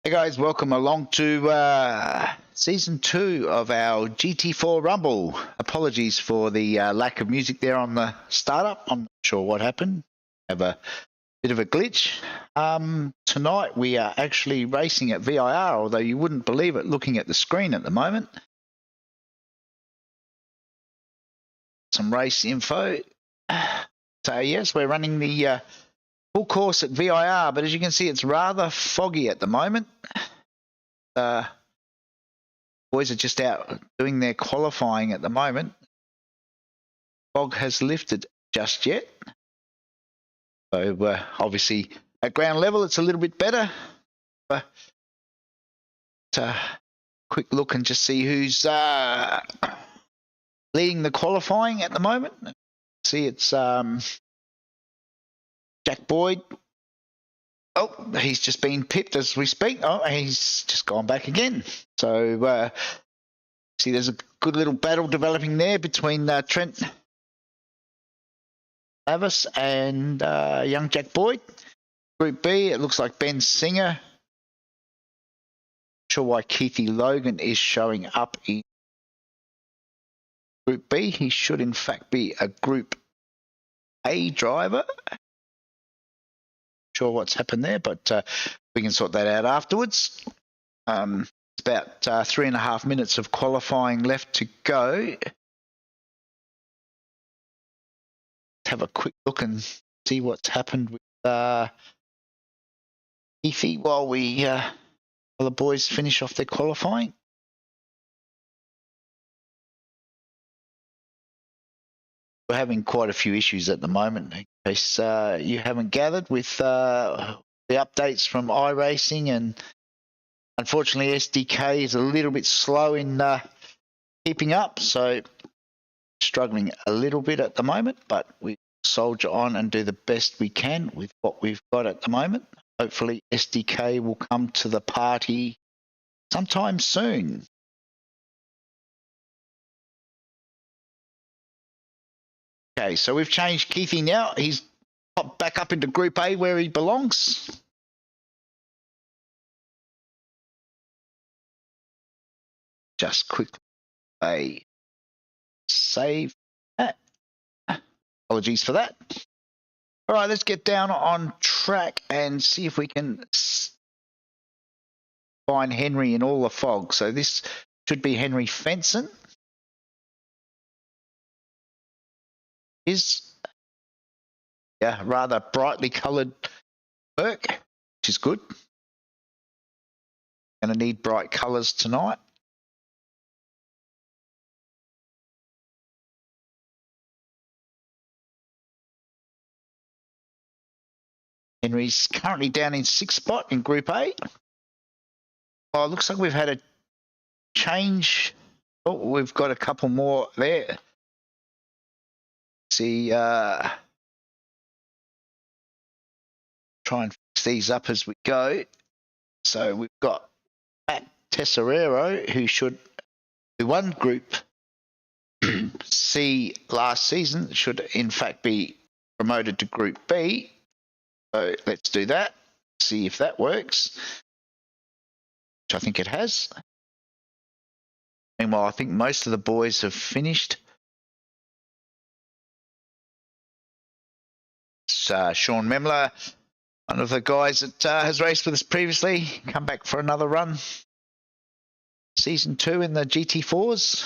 Hey guys, welcome along to season 2 of our GT4 Rumble. Apologies for the lack of music there on the startup. I'm not sure what happened. Have a bit of a glitch. Tonight we are actually racing at VIR, although you wouldn't believe it looking at the screen at the moment. Some race info. So yes, we're running the full course at VIR, but as you can see, it's rather foggy at the moment. Boys are just out doing their qualifying at the moment. Fog has lifted just yet. So obviously at ground level it's a little bit better. Quick look and just see who's leading the qualifying at the moment. See, it's Jack Boyd. Oh, he's just been pipped as we speak. Oh, he's just gone back again. So see, there's a good little battle developing there between Trent Lavis and young Jack Boyd. Group B, it looks like Ben Singer. Not sure why Keithy Logan is showing up in Group B. He should in fact be a Group A driver. Not sure what's happened there, but we can sort that out afterwards. It's about 3.5 minutes of qualifying left to go. Let's have a quick look and see what's happened with Keithy while the boys finish off their qualifying. We're having quite a few issues at the moment, in case you haven't gathered, with the updates from iRacing, and unfortunately SDK is a little bit slow in keeping up, so struggling a little bit at the moment, but we soldier on and do the best we can with what we've got at the moment. Hopefully SDK will come to the party sometime soon. Okay, so we've changed Keithy now. He's popped back up into Group A where he belongs. Just quickly save that. Apologies for that. All right, let's get down on track and see if we can find Henry in all the fog. So this should be Henry Fenson. Is rather brightly coloured work, which is good. Going to need bright colours tonight. Henry's currently down in 6th spot in Group A. Oh, it looks like we've had a change. Oh, we've got a couple more there. See, try and fix these up as we go. So we've got Matt Tesserero, who won Group C last season, should in fact be promoted to Group B. So let's do that, see if that works, which I think it has. Meanwhile, I think most of the boys have finished. Sean Memler, one of the guys that has raced with us previously, come back for another run. Season 2 in the GT4s.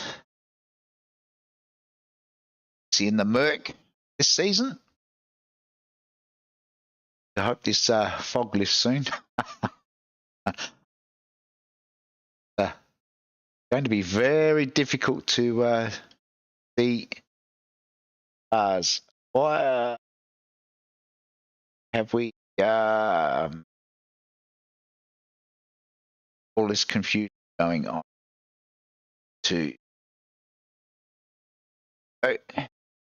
Is he in the Merc this season? I hope this fog lifts soon. Going to be very difficult to see cars. Why have we all this confusion going on? To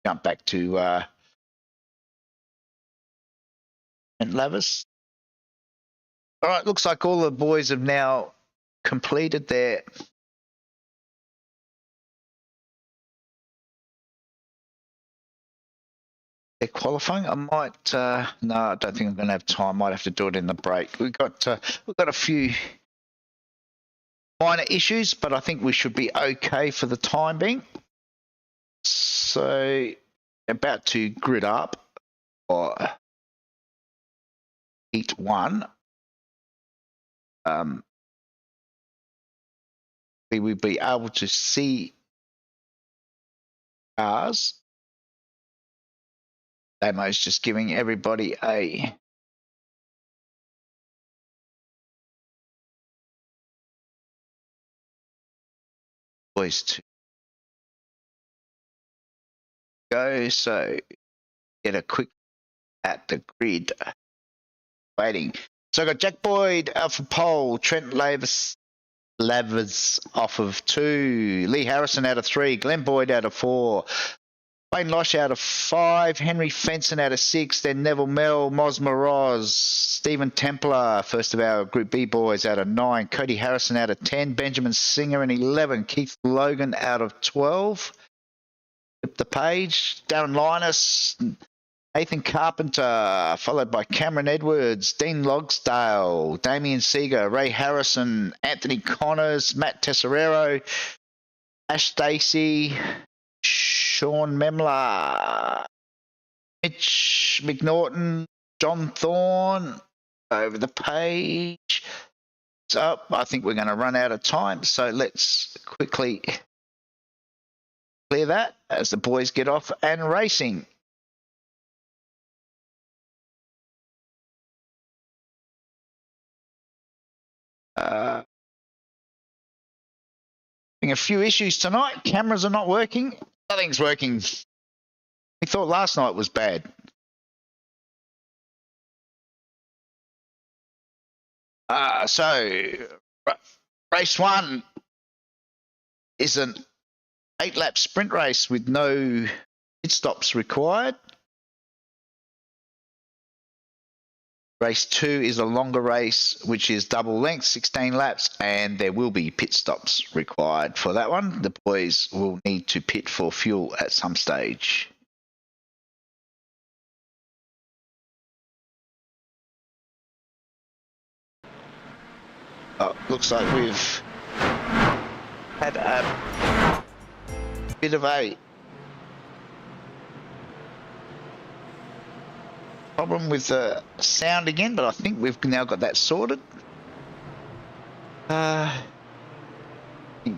jump back to and Lavis. All right, looks like all the boys have now completed their they're qualifying. I might, no, I don't think I'm going to have time. Might have to do it in the break. We've got a few minor issues, but I think we should be okay for the time being. So, about to grid up or heat one. We will be able to see cars. Damo's just giving everybody a voice to go. So get a quick at the grid. Waiting. So I got Jack Boyd out for pole, Trent Lavers off of 2, Lee Harrison out of 3, Glenn Boyd out of 4, Wayne Losh out of 5, Henry Fenson out of 6, then Neville Mell, Mosma Roz, Stephen Templar, first of our Group B boys, out of 9, Cody Harrison out of 10, Benjamin Singer in 11, Keith Logan out of 12. Flip the page, Darren Linus, Nathan Carpenter, followed by Cameron Edwards, Dean Logsdale, Damien Seeger, Ray Harrison, Anthony Connors, Matt Tesserero, Ash Stacey, Sean Memler, Mitch McNaughton, John Thorne, over the page. So I think we're going to run out of time, so let's quickly clear that as the boys get off and racing. Having a few issues tonight. Cameras are not working. Nothing's working. We thought last night was bad. So race 1 is an 8-lap sprint race with no pit stops required. Race 2 is a longer race, which is double length, 16 laps, and there will be pit stops required for that one. The boys will need to pit for fuel at some stage. Looks like we've had a bit of a problem with the sound again, but I think we've now got that sorted. It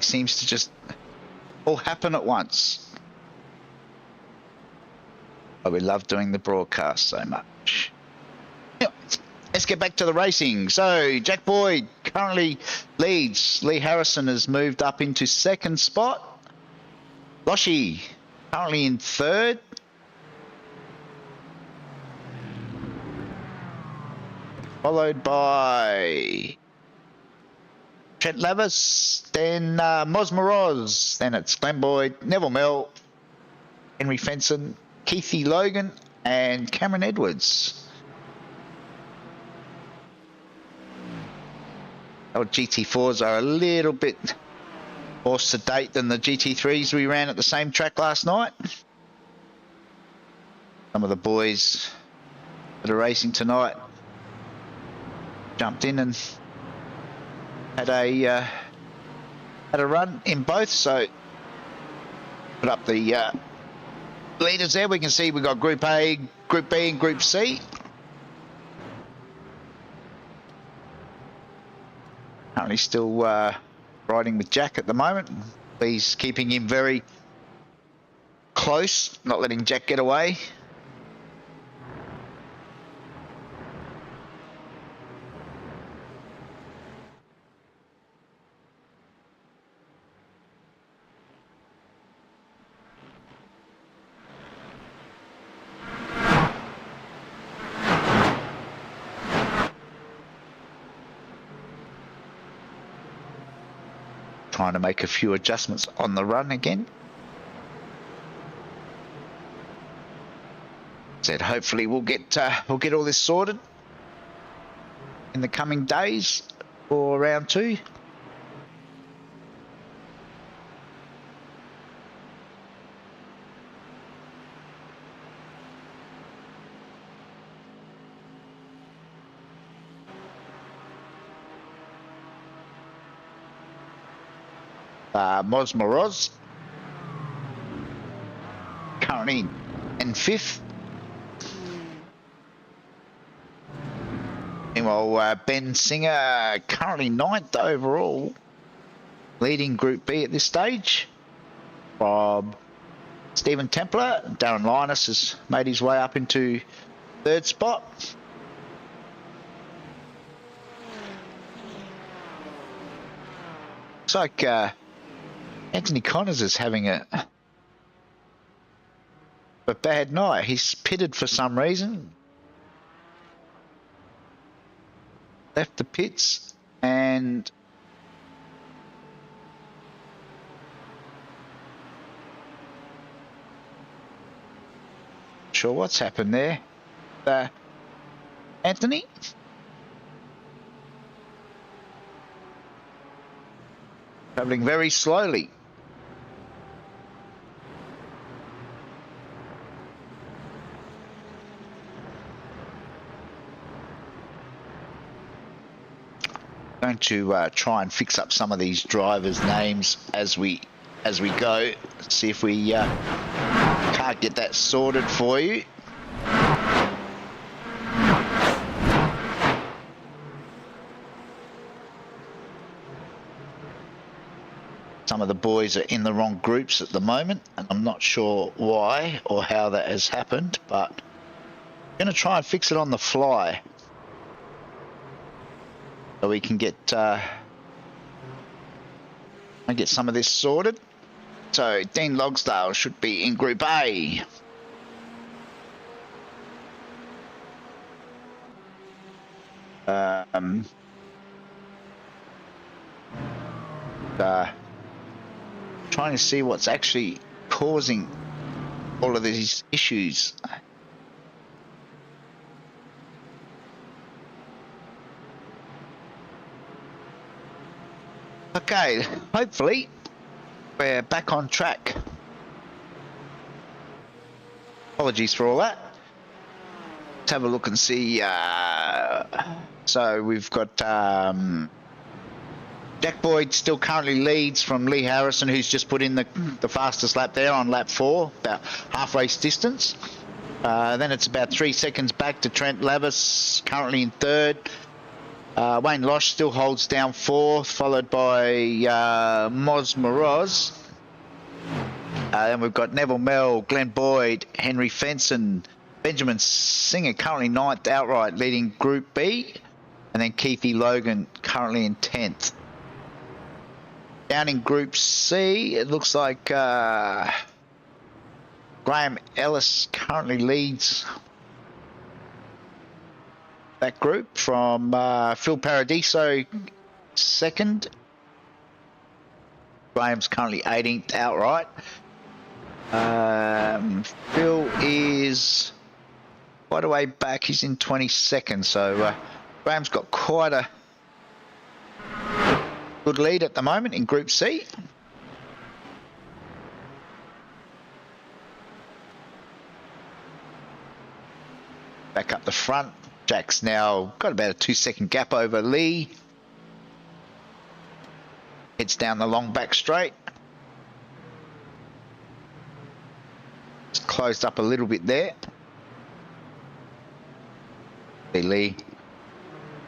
seems to just all happen at once. Oh, we love doing the broadcast so much. Anyway, let's get back to the racing. So Jack Boyd currently leads. Lee Harrison has moved up into 2nd spot. Loshy currently in 3rd. Followed by Trent Lavis, then Mosmoroz, then it's Glenn Boyd, Neville Mell, Henry Fenson, Keithy Logan, and Cameron Edwards. Our GT4s are a little bit more sedate than the GT3s we ran at the same track last night. Some of the boys that are racing tonight jumped in and had a run in both, so put up the leaders there. We can see we've got Group A, Group B and Group C. Currently still riding with Jack at the moment. He's keeping him very close, not letting Jack get away. Trying to make a few adjustments on the run again. Said hopefully we'll get all this sorted in the coming days for round 2. Mosmoroz currently in 5th. Meanwhile, Ben Singer currently 9th overall, leading Group B at this stage. From Stephen Templar, Darren Linus has made his way up into 3rd spot. Looks like Anthony Connors is having a bad night. He's pitted for some reason. Left the pits and sure what's happened there. Anthony? Travelling very slowly. Going to try and fix up some of these drivers' names as we go. See if we can't get that sorted for you. Some of the boys are in the wrong groups at the moment, and I'm not sure why or how that has happened, but I'm going to try and fix it on the fly so we can get some of this sorted. So Dean Logsdale should be in Group A. Trying to see what's actually causing all of these issues. Okay, hopefully we're back on track. Apologies for all that. Let's have a look and see. So we've got Jack Boyd still currently leads from Lee Harrison, who's just put in the fastest lap there on lap 4, about half race distance. Then it's about 3 seconds back to Trent Lavis, currently in 3rd. Wayne Losh still holds down 4th, followed by Moz Moroz. Then we've got Neville Mell, Glenn Boyd, Henry Fenson, Benjamin Singer currently 9th outright, leading Group B. And then Keithy Logan currently in 10th. Down in Group C, it looks like Graham Ellis currently leads that group from Phil Paradiso 2nd. Graham's currently 18th outright. Phil is quite a way back. He's in 22nd, so Graham's got quite a good lead at the moment in Group C. Back up the front, Jack's now got about a 2-second gap over Lee. Heads down the long back straight. It's closed up a little bit there. Lee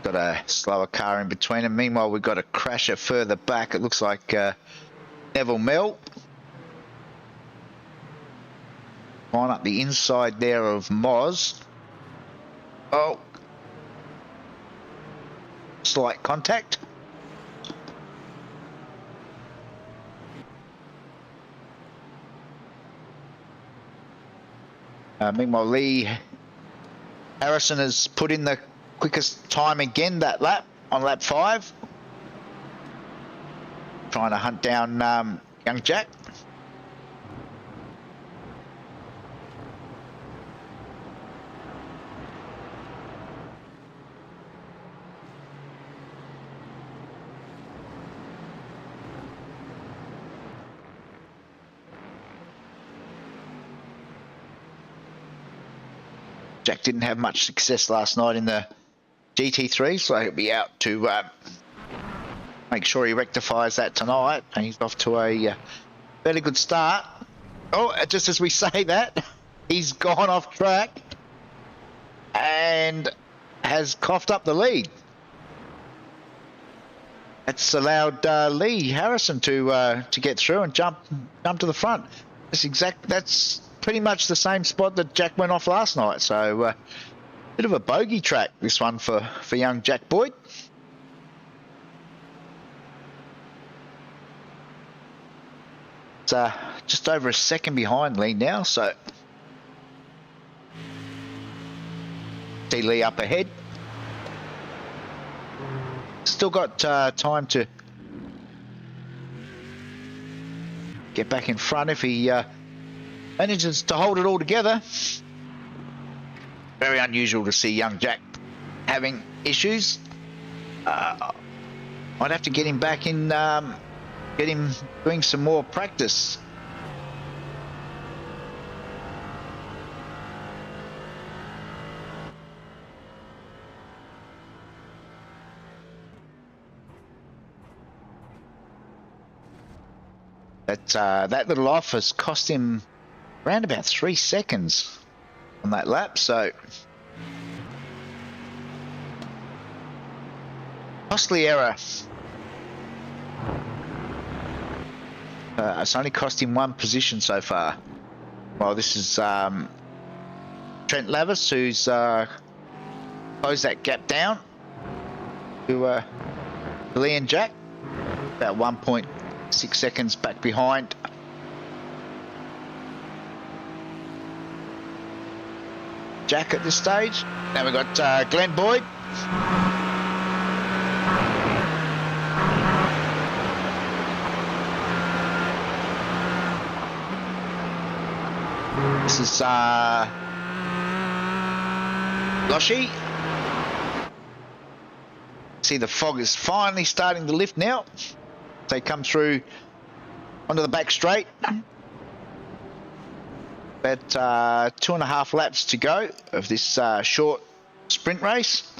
got a slower car in between them. Meanwhile, we've got a crasher further back. It looks like Neville Mell. Line up the inside there of Moz. Oh. Slight contact. Meanwhile, Lee Harrison has put in the quickest time again that lap, on lap 5. Trying to hunt down young Jack. Jack didn't have much success last night in the GT3, so he'll be out to make make sure he rectifies that tonight, and he's off to a fairly good start. Oh, just as we say that, he's gone off track and has coughed up the lead. That's allowed Lee Harrison to get through and jump to the front. That's pretty much the same spot that Jack went off last night. So bit of a bogey track, this one for young Jack Boyd. It's just over a second behind Lee now, so see Lee up ahead. Still got time to get back in front if he manages to hold it all together. Very unusual to see young Jack having issues. I'd have to get him back in, get him doing some more practice. That little off has cost him around about 3 seconds on that lap, so costly error. It's only cost him 1 position so far. Well, this is Trent Lavis who's closed that gap down to Lee and Jack, about 1.6 seconds back behind. Jack at this stage. Now we've got Glenn Boyd. This is Loshy. See, the fog is finally starting to lift now. They come through onto the back straight. About 2.5 laps to go of this short sprint race.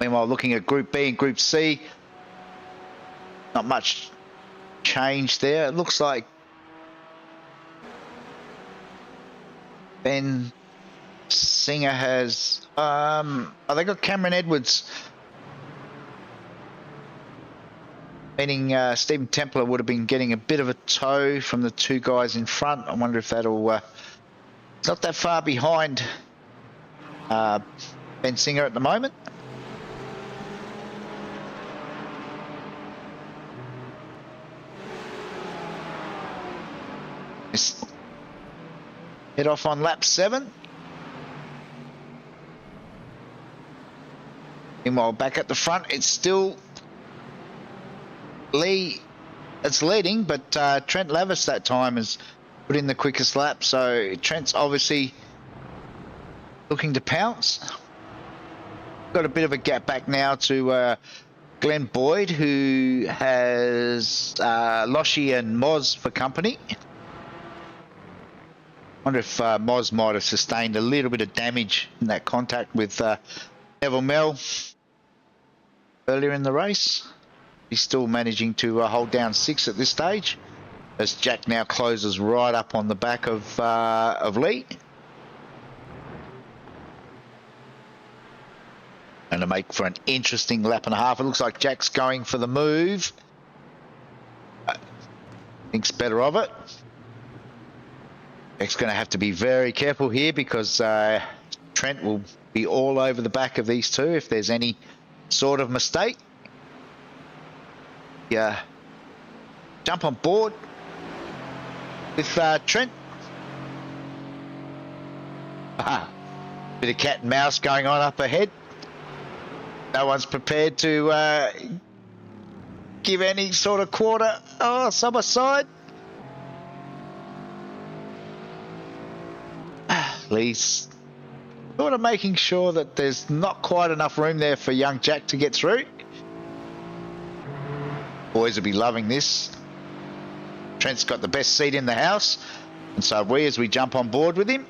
Meanwhile, looking at Group B and Group C, not much change there. It looks like Ben Singer has they got Cameron Edwards, meaning Stephen Templar would have been getting a bit of a tow from the 2 guys in front. I wonder if that'll not that far behind Ben Singer at the moment. Just head off on lap 7. Meanwhile, back at the front, it's still Lee that's leading, but Trent Lavis that time has put in the quickest lap, so Trent's obviously looking to pounce. Got a bit of a gap back now to Glenn Boyd, who has Loshy and Moz for company. Wonder if Moz might have sustained a little bit of damage in that contact with Neville Mel earlier in the race. He's still managing to hold down 6 at this stage, as Jack now closes right up on the back of Lee. And to make for an interesting lap and a half. It looks like Jack's going for the move. Thinks better of it. Jack's going to have to be very careful here, because Trent will be all over the back of these 2 if there's any sort of mistake. Yeah, jump on board with Trent. Bit of cat and mouse going on up ahead. No one's prepared to give any sort of quarter. Oh, summer side. Lee's sort of making sure that there's not quite enough room there for young Jack to get through. Boys will be loving this. Trent's got the best seat in the house, and so have we as we jump on board with him.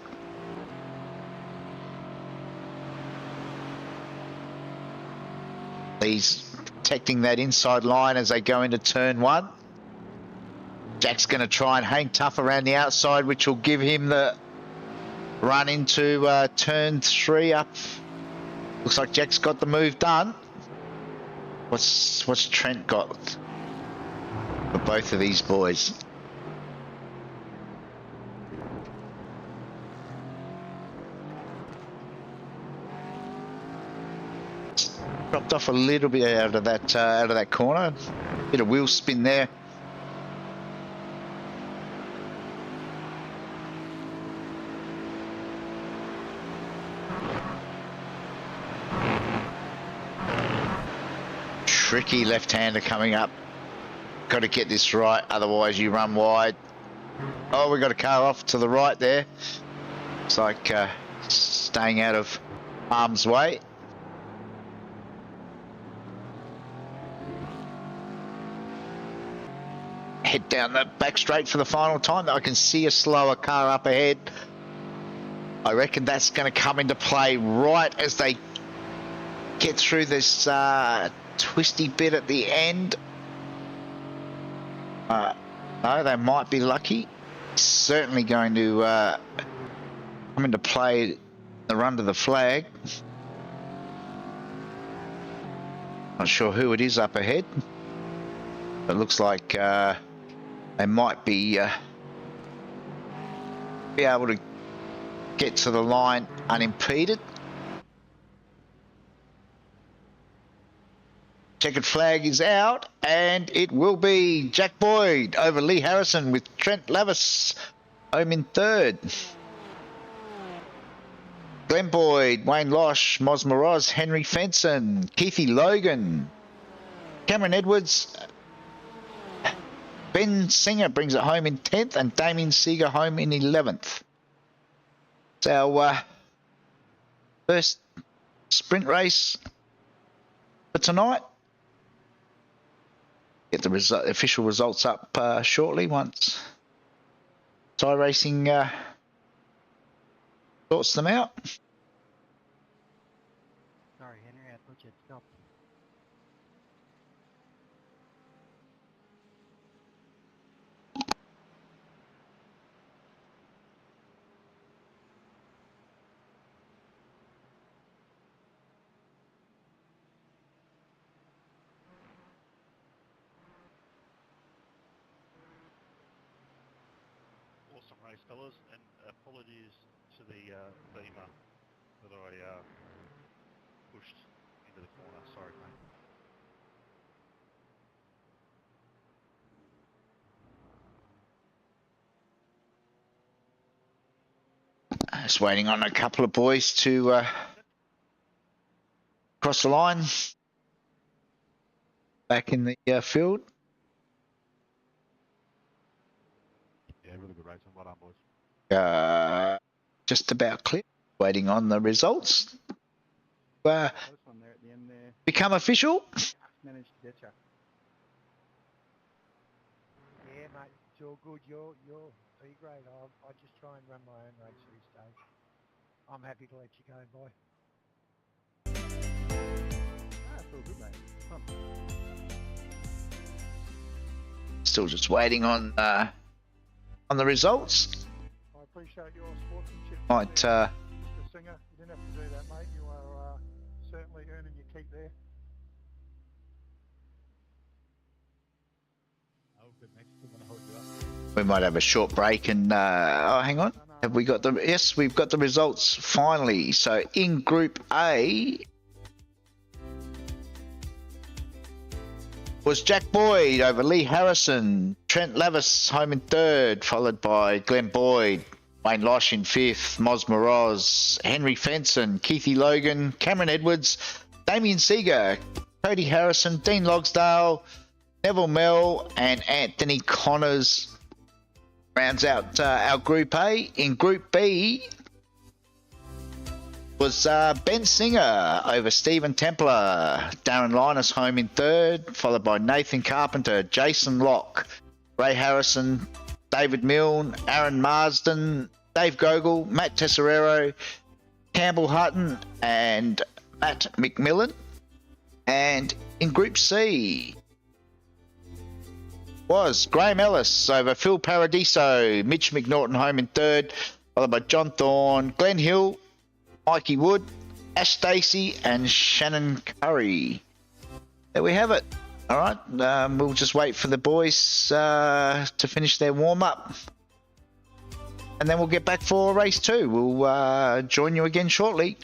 He's protecting that inside line as they go into turn 1. Jack's going to try and hang tough around the outside, which will give him the run into turn 3 up. Looks like Jack's got the move done. What's Trent got for both of these boys? Dropped off a little bit out of that corner. Bit of wheel spin there. Tricky left-hander coming up. Got to get this right, otherwise you run wide. Oh, we got a car off to the right there. It's like staying out of harm's way. Head down the back straight for the final time. I can see a slower car up ahead. I reckon that's going to come into play right as they get through this twisty bit at the end. No, they might be lucky. Certainly going to come into play the run to the flag. Not sure who it is up ahead. It looks like they might be able to get to the line unimpeded. Checkered flag is out, and it will be Jack Boyd over Lee Harrison with Trent Lavis home in 3rd. Glenn Boyd, Wayne Losh, Moz Moroz, Henry Fenson, Keithy Logan, Cameron Edwards, Ben Singer brings it home in 10th, and Damien Seeger home in 11th. It's our first sprint race for tonight. Get the official results up shortly once iRacing sorts them out. Sorry, Henry, I thought you'd stop. Awesome race, fellas, and apologies to the Beamer that I pushed into the corner. Sorry, mate. Just waiting on a couple of boys to cross the line. Back in the field. Yeah, really good race. Well done, boys. Just about clear. Waiting on the results. Close one there at the end there. Become official. Managed to get you. Yeah, mate, it's all good. You're great. I just try and run my own race these days. I'm happy to let you go, boy. Ah, it's all good, mate. Come on. Still just waiting on the results. I appreciate your sportsmanship. Might Mr. Singer, you didn't have to do that, mate. You are certainly earning your keep there. Oh, good, mate. Still going to hold you up. we might have a short break and oh, hang on. Have we got the yes? We've got the results finally. So in Group A was Jack Boyd over Lee Harrison, Trent Lavis home in third, followed by Glenn Boyd, Wayne Losh in fifth, Moz Moroz, Henry Fenson, Keithy Logan, Cameron Edwards, Damien Seeger, Cody Harrison, Dean Logsdale, Neville Mell, and Anthony Connors rounds out our Group A. In Group B was Ben Singer over Stephen Templar, Darren Linus home in third, followed by Nathan Carpenter, Jason Locke, Ray Harrison, David Milne, Aaron Marsden, Dave Gogol, Matt Tesserero, Campbell Hutton, and Matt McMillan. And in Group C was Graham Ellis over Phil Paradiso, Mitch McNaughton home in third, followed by John Thorne, Glenn Hill, Mikey Wood, Ash Stacey, and Shannon Curry. There we have it. All right, we'll just wait for the boys to finish their warm-up. And then we'll get back for race 2. We'll join you again shortly.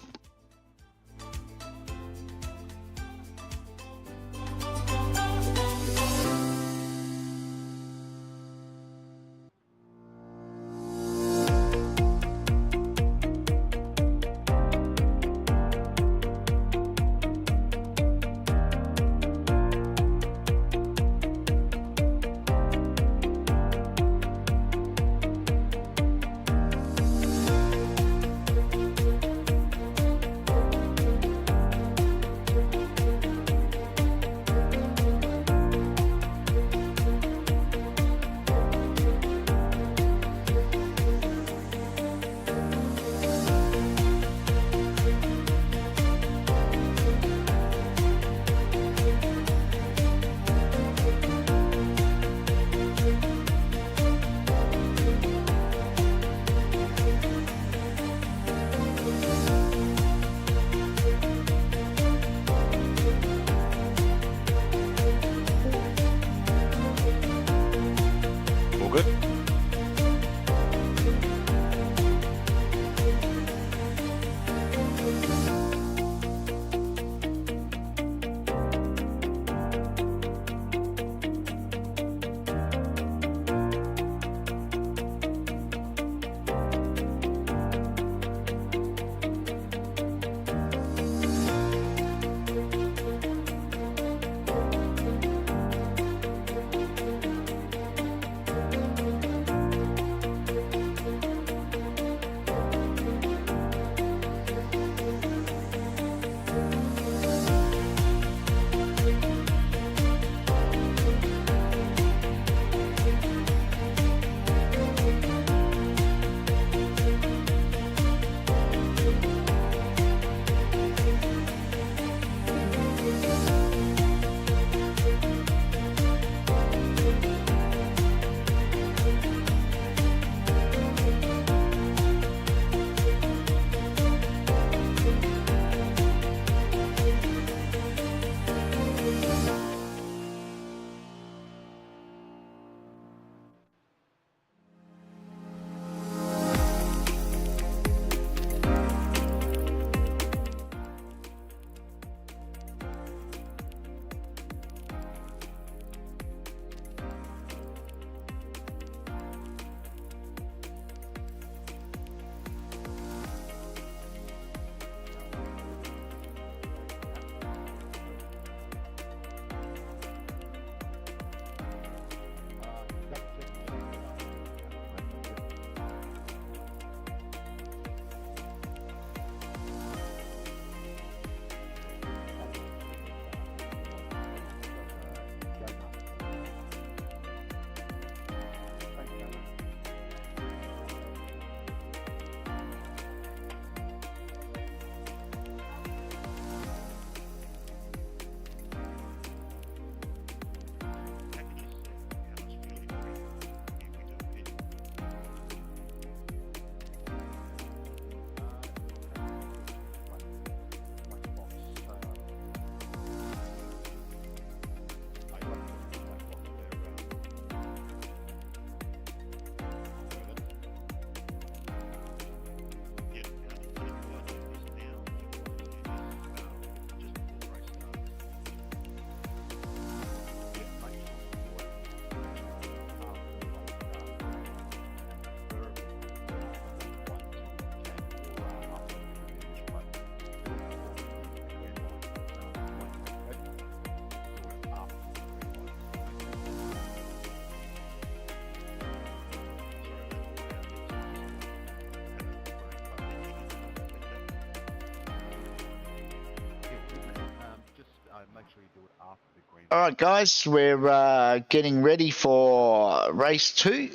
All right, guys, we're getting ready for race 2.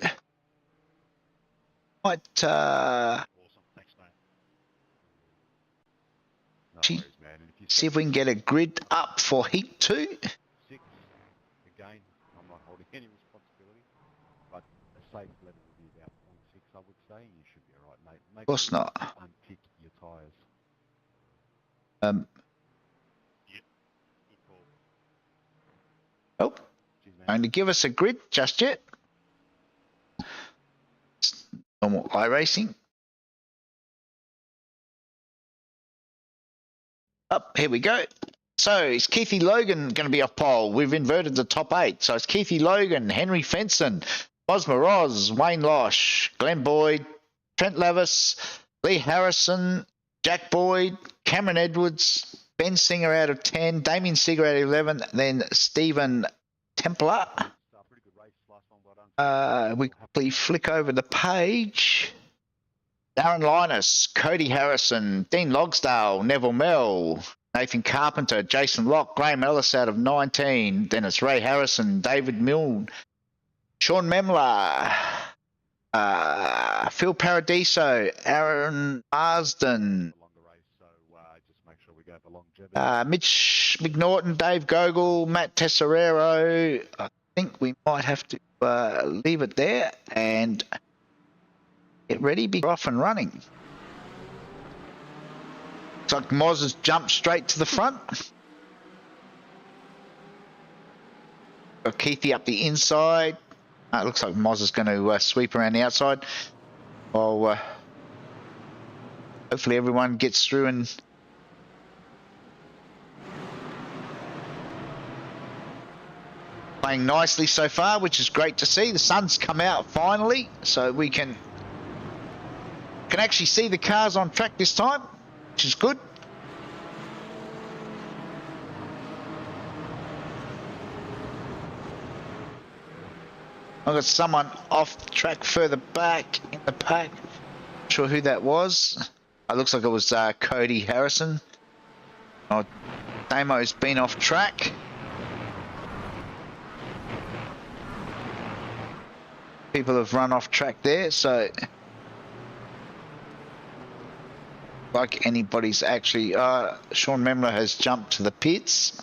Might Awesome. Thanks, mate. No worries, man. And if you see if we can get a grid up for Heat 2. 6. Again, I'm not holding any responsibility, but a safe level would be about 0.6, I would say. You should be all right, mate. Make Of course sure you not. unpick your tyres. Yep. Good call. Oh, Cheers, man. going to give us a grid just yet. It's normal iRacing. Up, here we go. So is Keithy Logan going to be off pole? We've inverted the top 8. So it's Keithy Logan, Henry Fenson, Osmer Roz, Wayne Losh, Glenn Boyd, Trent Levis, Lee Harrison, Jack Boyd, Cameron Edwards, Ben Singer out of 10, Damien Seeger out of 11, then Stephen Templar. Pretty good race, last one, well done. We quickly flick over the page. Darren Linus, Cody Harrison, Dean Logsdale, Neville Mell, Nathan Carpenter, Jason Locke, Graham Ellis out of 19. Then it's Ray Harrison, David Milne, Sean Memler, Phil Paradiso, Aaron Marsden, Longer race, so just make sure we go for longevity. Mitch McNaughton, Dave Gogol, Matt Tesserero. I think we might have to leave it there and get ready, be off and running. Looks like Moz has jumped straight to the front. Got Keithy up the inside. It looks like Moz is going to sweep around the outside. Well, hopefully everyone gets through and playing nicely so far, which is great to see. The sun's come out finally, so we can actually see the cars on track this time, which is good. I've got someone off the track further back in the pack. Not sure who that was. It looks like it was Cody Harrison. Oh, Damo's been off track. People have run off track there, so like anybody's actually Sean Memler has jumped to the pits.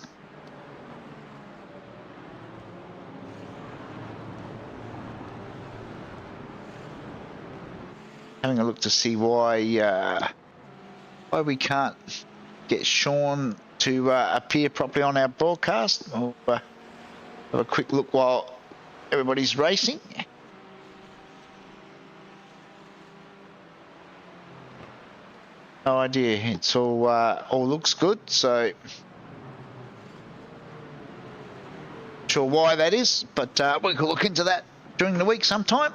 Having a look to see why we can't get Sean to appear properly on our broadcast. We'll have a quick look while everybody's racing. No idea. It's all looks good, so not sure why that is, but we can look into that during the week sometime.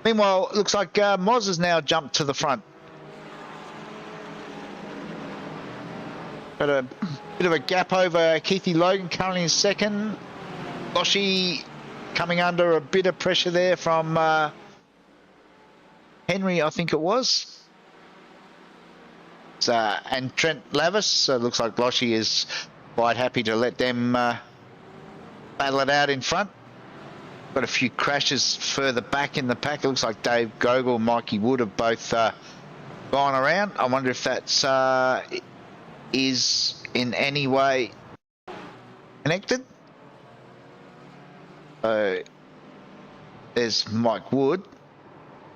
Meanwhile, it looks like Moz has now jumped to the front. Got a bit of a gap over Keithy Logan, currently in second. Loshy coming under a bit of pressure there from Henry, I think it was. And Trent Lavis. So it looks like Loshy is quite happy to let them battle it out in front. Got a few crashes further back in the pack. It looks like Dave Gogol and Mikey Wood have both gone around. I wonder if that's is in any way connected. So there's Mike Wood.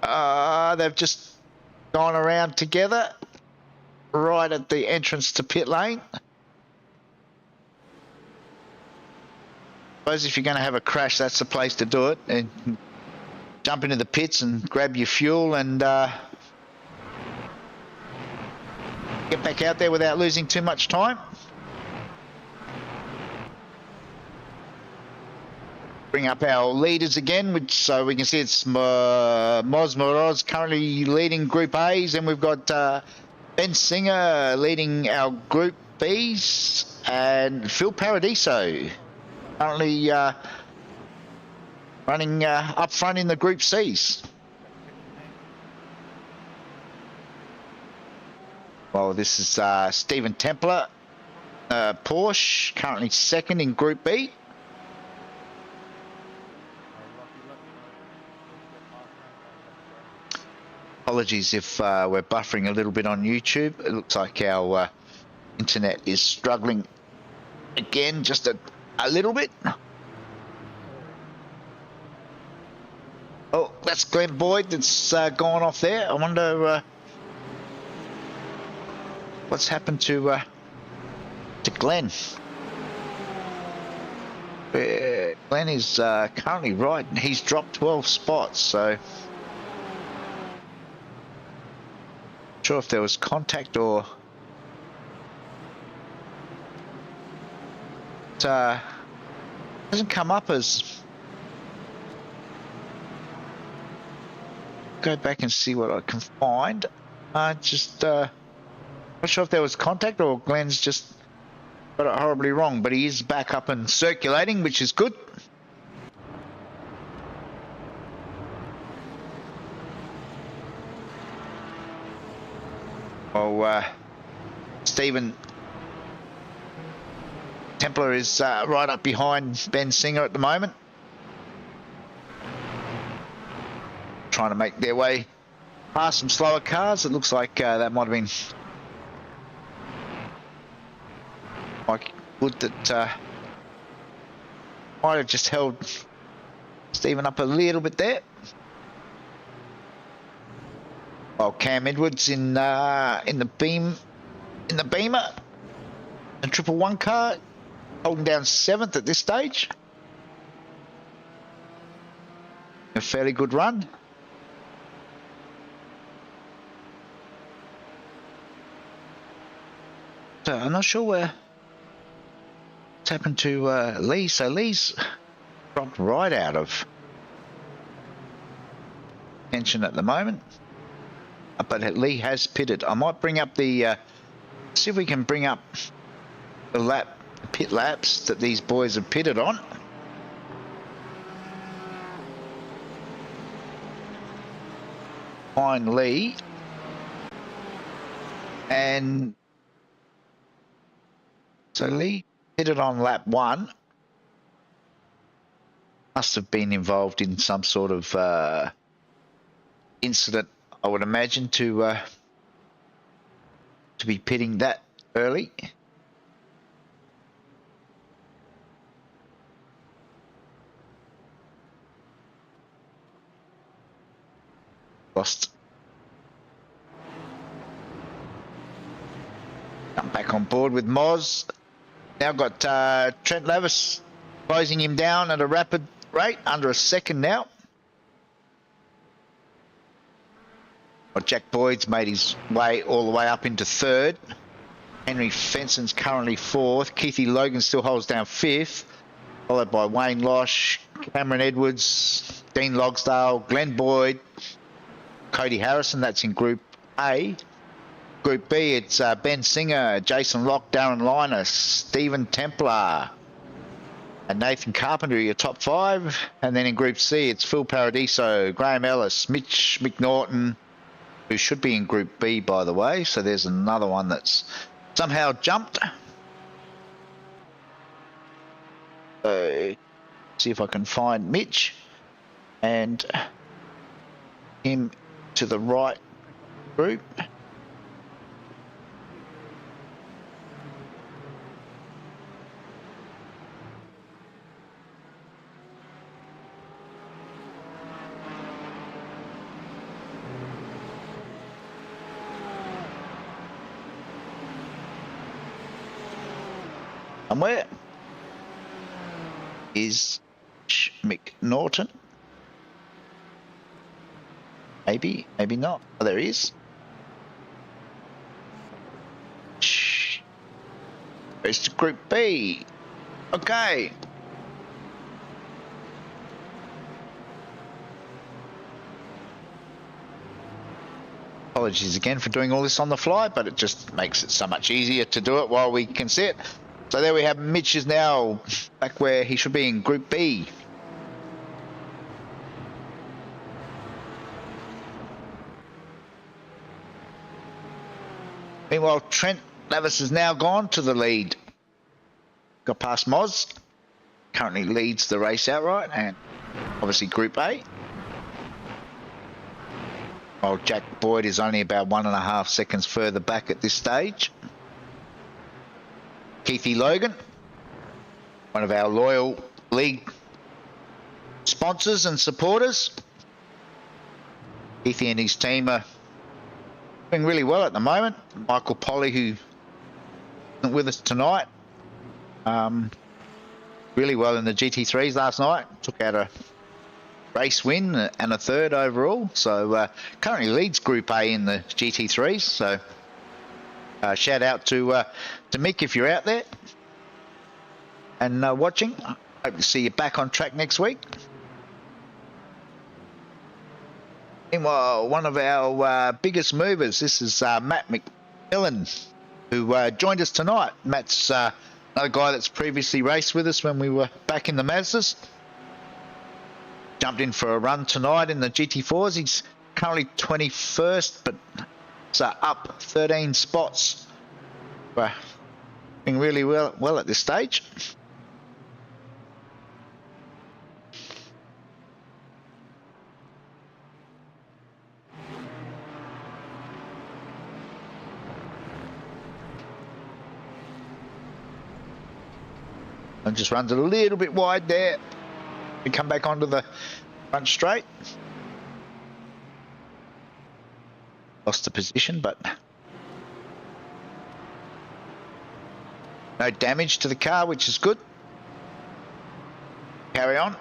They've just gone around together right at the entrance to pit lane. I suppose if you're going to have a crash, that's the place to do it, and jump into the pits and grab your fuel and get back out there without losing too much time. Bring up our leaders again, which so we can see it's Moz Moroz currently leading Group A's, and we've got Ben Singer leading our Group B's, and Phil Paradiso currently running up front in the Group C's. Well, this is Stephen Templar, Porsche, currently second in Group B. Apologies if we're buffering a little bit on YouTube. It looks like our Internet is struggling again, just a little bit. Oh, that's Glenn Boyd that's gone off there. I wonder what's happened to Glenn. Glenn is currently right. He's dropped 12 spots, so not sure if there was contact or it hasn't come up as. Go back and see what I can find. Just not sure if there was contact or Glenn's just got it horribly wrong, but he is back up and circulating, which is good. Oh, Stephen Templar is right up behind Ben Singer at the moment, trying to make their way past some slower cars. It looks like that might have been quite good, that might have just held Stephen up a little bit there. While Cam Edwards in the Beamer, the 111 car, holding down 7th at this stage. A fairly good run. So I'm not sure what's happened to Lee. So Lee's dropped right out of tension at the moment. But Lee has pitted. I might bring up the see if we can bring up the pit laps that these boys have pitted on. Find Lee, and so Lee pitted on lap 1. Must have been involved in some sort of incident, I would imagine, to be pitting that early. Lost. Come back on board with Moz. Now got Trent Levis closing him down at a rapid rate, under a second now. Well, Jack Boyd's made his way all the way up into 3rd. Henry Fenson's currently 4th. Keithy Logan still holds down 5th, followed by Wayne Losh, Cameron Edwards, Dean Logsdale, Glenn Boyd, Cody Harrison. That's in Group A. Group B, it's Ben Singer, Jason Locke, Darren Linus, Stephen Templar, and Nathan Carpenter, your top 5. And then in Group C, it's Phil Paradiso, Graham Ellis, Mitch McNaughton, who should be in Group B, by the way. So there's another one that's somehow jumped. So see if I can find Mitch and him to the right group. Somewhere is McNaughton. Maybe, maybe not. Oh, there he is. Goes to Group B. Okay. Apologies again for doing all this on the fly, but it just makes it so much easier to do it while we can see it. So there we have Mitch is now back where he should be in Group B. Meanwhile, Trent Lavis is now gone to the lead. Got past Moz. Currently leads the race outright, and obviously Group A. While Jack Boyd is only about 1.5 seconds further back at this stage. Keithy Logan, one of our loyal league sponsors and supporters. Keithy and his team are doing really well at the moment. Michael Polly, who isn't with us tonight, really well in the GT3s last night. Took out a race win and a third overall. So currently leads Group A in the GT3s. So shout out to Mick if you're out there and watching. Hope to see you back on track next week. Meanwhile, one of our biggest movers, this is Matt McMillan, who joined us tonight. Matt's another guy that's previously raced with us when we were back in the Mazdas. Jumped in for a run tonight in the GT4s. He's currently 21st, but it's up 13 spots. Doing really well at this stage. And just runs a little bit wide there. We come back onto the front straight. Lost the position, but no damage to the car, which is good. Carry on.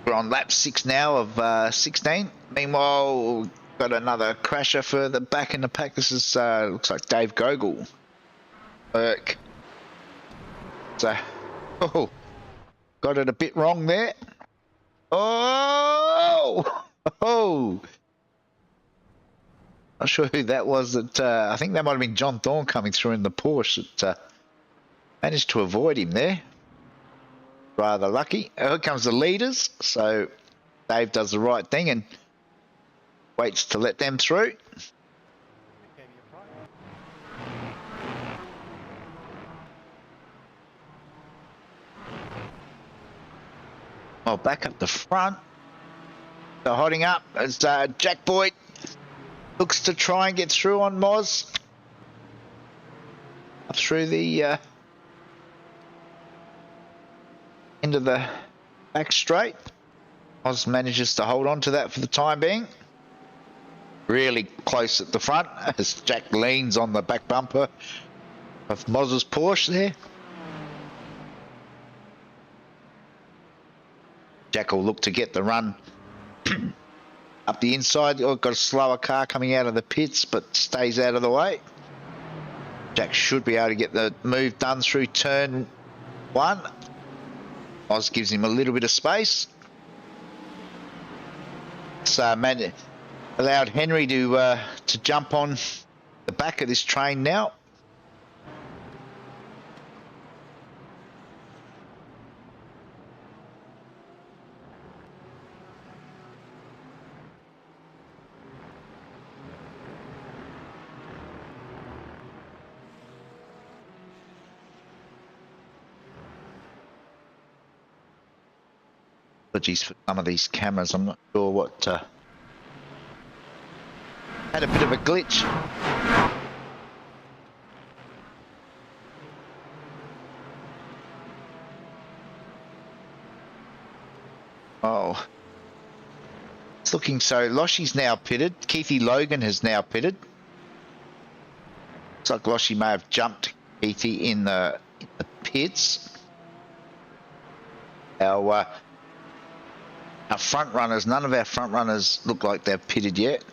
We're on lap 6 now of 16. Meanwhile, got another crasher further back in the pack. This is looks like Dave Gogol. So, oh, got it a bit wrong there. Oh, not sure who that was. That I think that might have been John Thorne coming through in the Porsche. That managed to avoid him there. Rather lucky. Here comes the leaders. So Dave does the right thing and waits to let them through. Well, back up the front. So holding up as Jack Boyd looks to try and get through on Moz. Up through the into the back straight. Moz manages to hold on to that for the time being. Really close at the front as Jack leans on the back bumper of Moz's Porsche there. Jack will look to get the run up the inside. Oh, got a slower car coming out of the pits, but stays out of the way. Jack should be able to get the move done through turn 1. Oz gives him a little bit of space. So allowed Henry to jump on the back of this train now. Apologies for some of these cameras. I'm not sure what had a bit of a glitch. Oh, it's looking so. Loshy's now pitted. Keithy Logan has now pitted. Looks like Loshy may have jumped Keithy in the pits. Our front runners, none of our front runners look like they've pitted yet.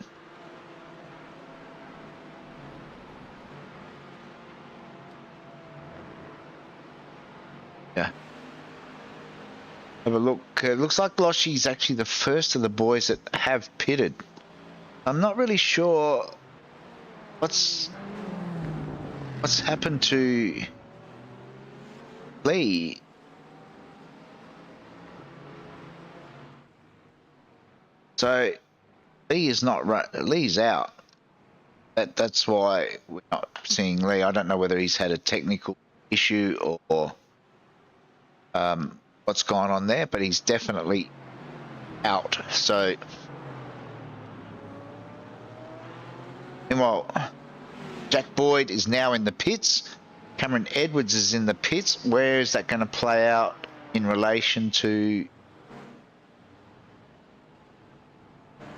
Yeah. Have a look. Looks like Loshy's actually the first of the boys that have pitted. I'm not really sure what's happened to Lee. So Lee is not right. Lee's out. That's why we're not seeing Lee. I don't know whether he's had a technical issue or what's gone on there, but he's definitely out. So meanwhile, Jack Boyd is now in the pits. Cameron Edwards is in the pits. Where is that going to play out in relation to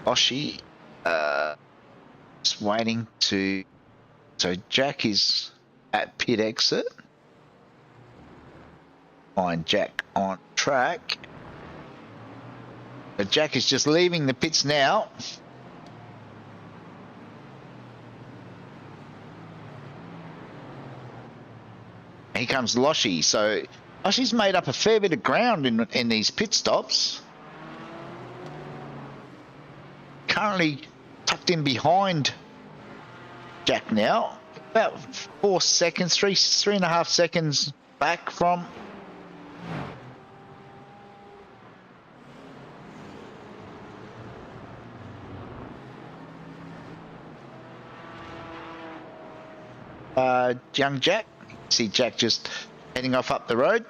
Oshie? Just waiting to. So Jack is at pit exit. Find Jack on track. But Jack is just leaving the pits now. Here comes Loshie. So Loshie's made up a fair bit of ground in these pit stops. Currently tucked in behind Jack now. About 4 seconds, 3.5 seconds back from. Young Jack. See Jack just heading off up the road.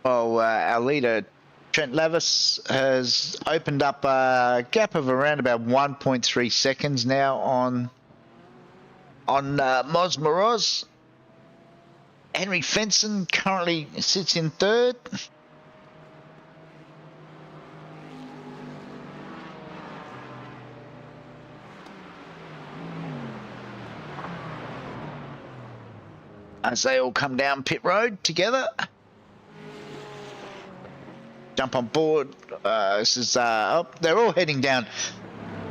Well, our leader Trent Lavis has opened up a gap of around about 1.3 seconds now on Moz Moroz. Henry Fenson currently sits in third. As they all come down pit road together. Jump on board. This is they're all heading down.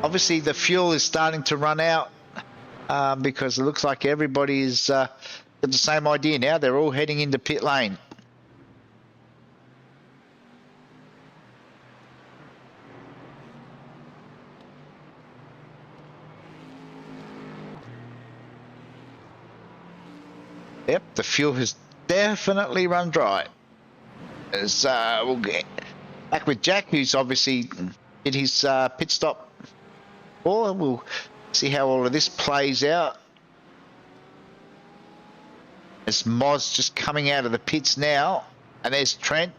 Obviously the fuel is starting to run out because it looks like everybody is got the same idea now. They're all heading into pit lane. Yep, the fuel has definitely run dry. As we'll get back with Jack, who's obviously did his pit stop. Or we'll see how all of this plays out. As Moz just coming out of the pits now, and there's Trent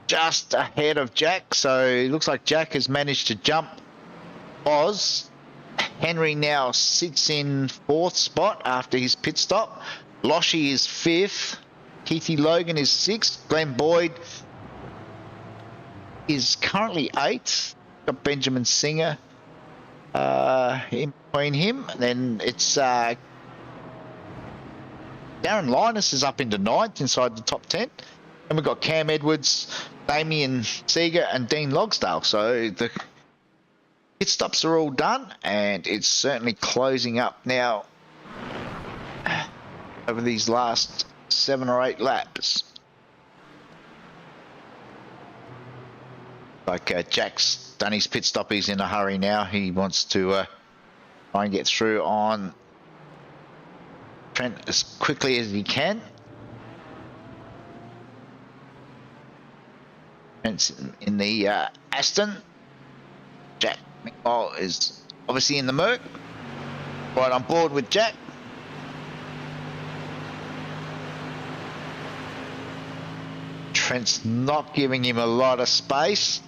just ahead of Jack. So it looks like Jack has managed to jump Moz. Henry now sits in 4th spot after his pit stop. Loshie is 5th. Keithy Logan is 6th. Glenn Boyd is currently 8th. Got Benjamin Singer in between him. And then it's Darren Linus is up into 9th inside the top 10. And we've got Cam Edwards, Damien Seeger and Dean Logsdale. So the pit stops are all done and it's certainly closing up now over these last 7 or 8 laps. Like Jack's done his pit stop, he's in a hurry now. He wants to try and get through on Trent as quickly as he can. Trent's in the Aston. Jack McMahon is obviously in the Merc. Right on board with Jack. Trent's not giving him a lot of space.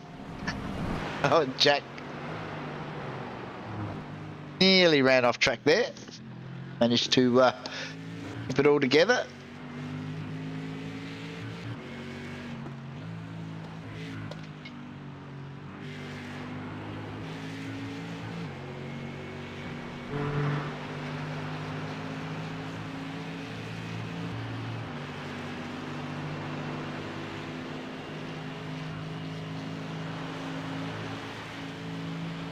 Oh, Jack nearly ran off track there. Managed to keep it all together.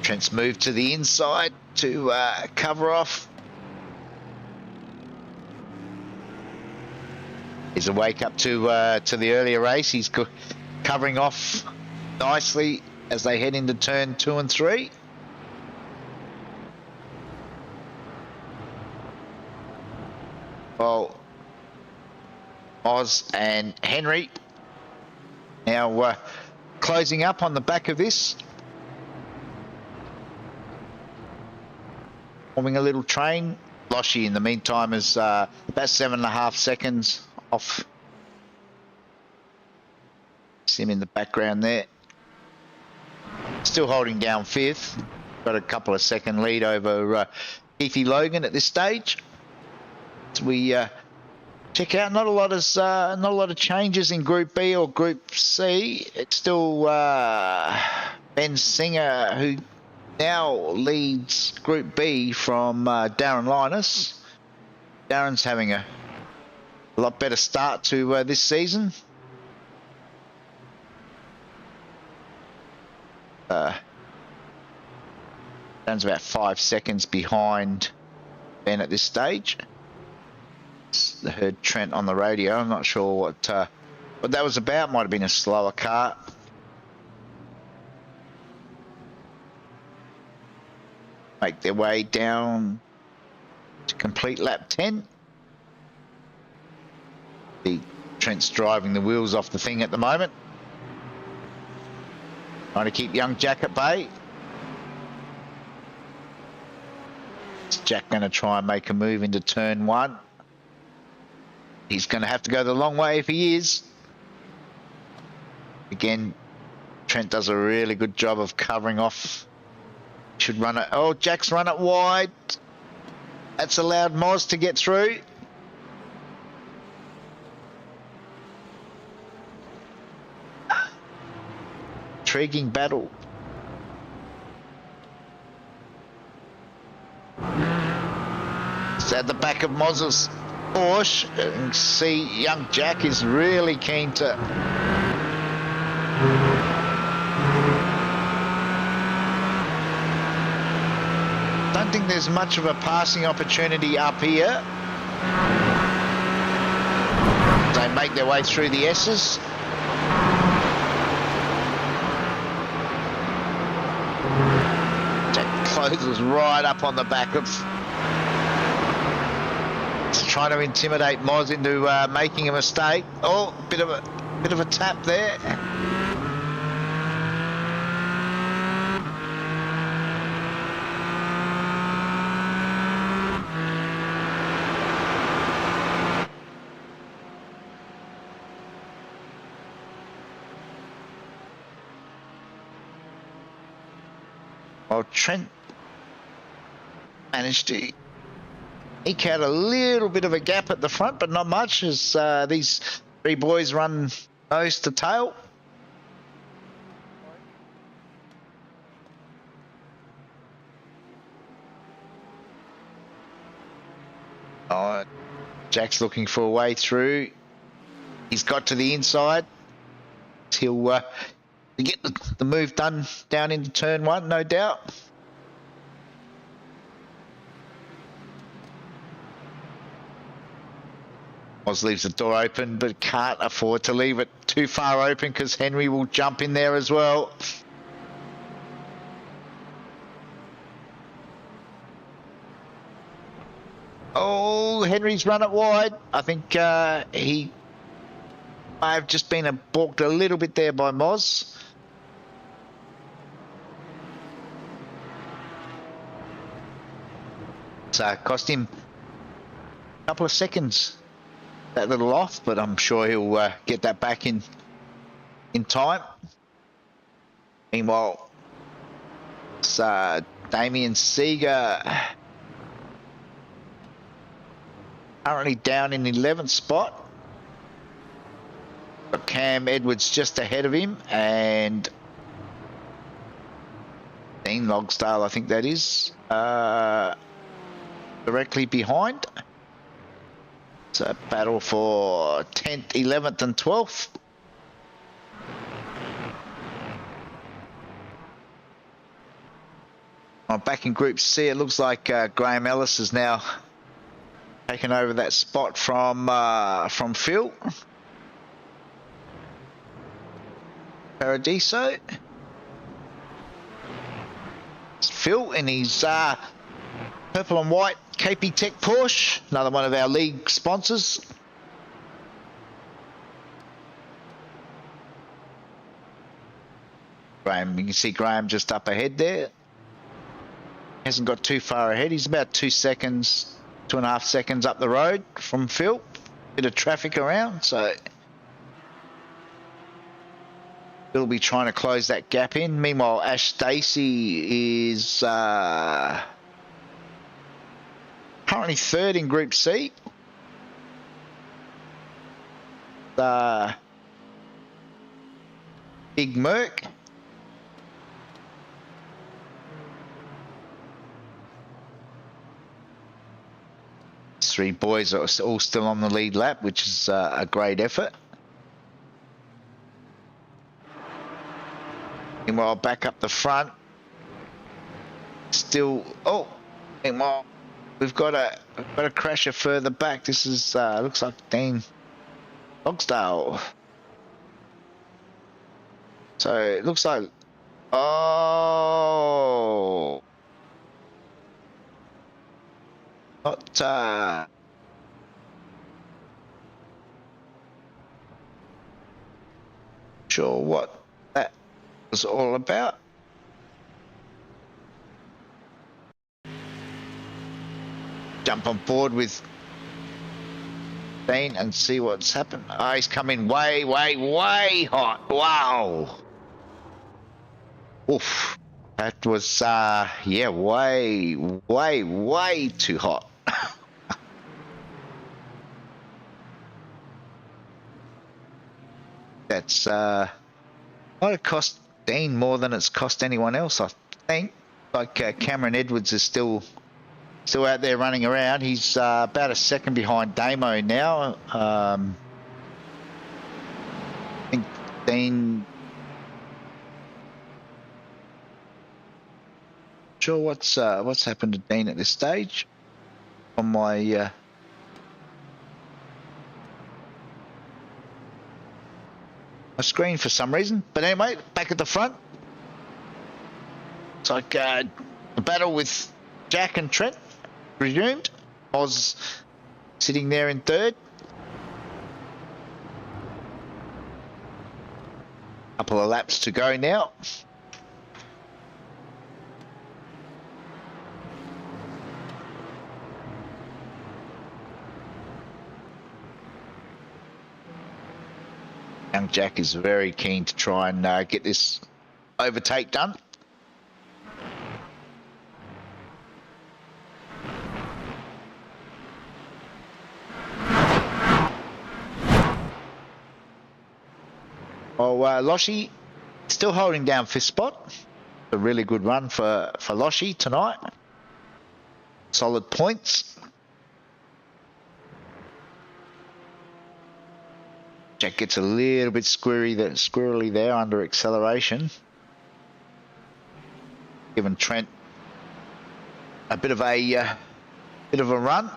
Trent's moved to the inside to cover off. He's a wake up to the earlier race. He's covering off nicely as they head into turn 2 and 3. Well, Oz and Henry now closing up on the back of this. Forming a little train. Loshie in the meantime is about 7.5 seconds off. See him in the background there. Still holding down 5th. got a couple of second lead over Keithy Logan at this stage. So we check out not a lot of changes in Group B or Group C. It's still Ben Singer who now leads Group B from Darren Linus. Darren's having a lot better start to this season. Darren's about 5 seconds behind Ben at this stage. I heard Trent on the radio. I'm not sure what that was about. Might have been a slower car. Make their way down to complete lap 10. Trent's driving the wheels off the thing at the moment. Trying to keep young Jack at bay. Is Jack going to try and make a move into turn 1? He's going to have to go the long way if he is. Again, Trent does a really good job of covering off. Should run it. Oh, Jack's run it wide. That's allowed Moz to get through. Intriguing battle. It's at the back of Moz's Porsche. And see, young Jack is really keen to. Don't think there's much of a passing opportunity up here. They make their way through the S's. Jack closes right up on the back of. He's trying to intimidate Moz into making a mistake. Oh, bit of a tap there. Well, Trent managed to eke out a little bit of a gap at the front, but not much as these three boys run nose to tail. Oh, Jack's looking for a way through. He's got to the inside. He'll get the move done down into turn 1, no doubt. Oz leaves the door open, but can't afford to leave it too far open because Henry will jump in there as well. Oh, Henry's run it wide. I think he may have just been balked a little bit there by Moz. So cost him a couple of seconds, that little off, but I'm sure he'll get that back in time. Meanwhile, it's Damien Seeger currently down in the 11th spot. Got Cam Edwards just ahead of him, and Dean Logsdale, I think that is, directly behind. It's a battle for 10th, 11th and 12th. Back in Group C, it looks like Graham Ellis has now taken over that spot from Phil Paradiso. It's Phil in his purple and white KP Tech Porsche, another one of our league sponsors. Graham, you can see Graham just up ahead there. Hasn't got too far ahead. He's about 2 seconds, 2.5 seconds up the road from Phil. Bit of traffic around, so We'll be trying to close that gap in. Meanwhile, Ash Stacey is currently third in Group C. Big Merc. Three boys are all still on the lead lap, which is a great effort. Meanwhile, back up the front. Still, meanwhile, we've got a crasher further back. This is looks like Dean Logsdale. So it looks like, not sure what that was all about. Jump on board with Dean and see what's happened. Oh, he's coming way hot. Wow. Oof. That was, yeah, way too hot. That's, might have cost Dean more than it's cost anyone else, I think. Like, Cameron Edwards is still out there running around. He's about a second behind Damo now. I think Dean. Sure, what's happened to Dean at this stage? On my screen for some reason. But anyway, back at the front. It's like a battle with Jack and Trent. Resumed. Oz sitting there in third. Couple of laps to go now. Young Jack is very keen to try and get this overtake done. Loshi still holding down fifth spot. A really good run for Loshi tonight. Solid points. Jack gets a little bit squirrely there under acceleration. Giving Trent a bit of a run.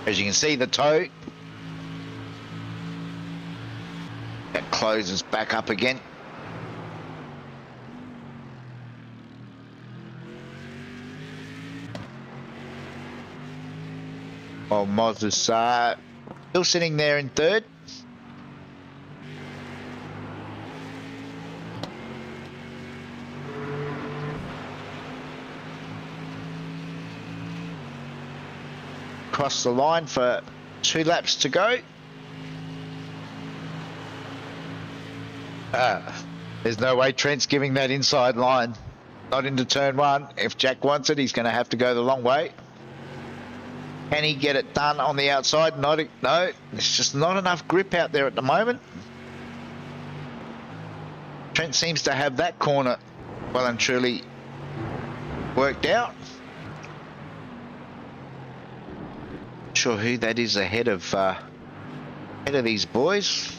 As you can see, the toe that closes back up again. Oh, Moz is still sitting there in third. Cross the line for 2 laps to go. There's no way Trent's giving that inside line. Not into turn 1. If Jack wants it, he's going to have to go the long way. Can he get it done on the outside? No, there's just not enough grip out there at the moment. Trent seems to have that corner well and truly worked out. Not sure who that is ahead of these boys.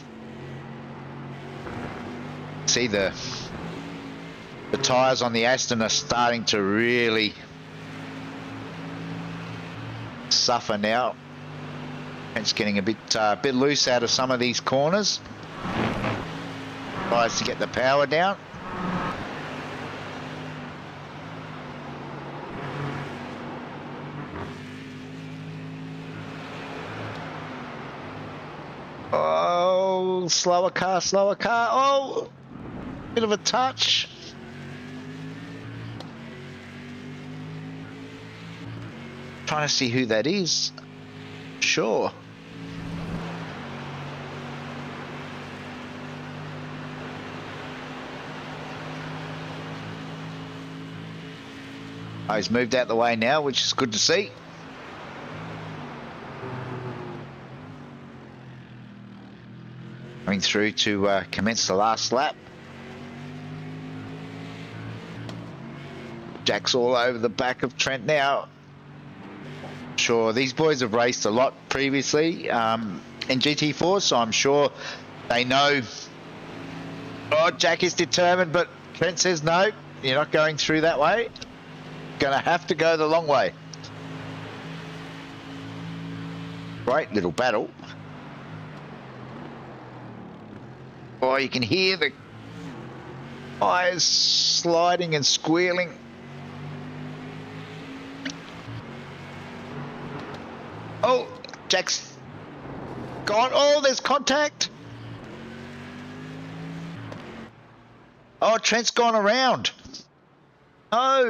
See the tyres on the Aston are starting to really suffer now. It's getting a bit loose out of some of these corners. Tries to get the power down. Oh, slower car. Oh, bit of a touch. Trying to see who that is. Sure. Oh, he's moved out the way now, which is good to see. Coming through to commence the last lap. Jack's all over the back of Trent now. Sure, these boys have raced a lot previously in GT4, so I'm sure they know. Oh, Jack is determined, but Trent says no, you're not going through that way. Gonna have to go the long way. Great little battle. Oh, you can hear the tires sliding and squealing. Oh, Jack's gone. Oh, there's contact. Oh, Trent's gone around. Oh.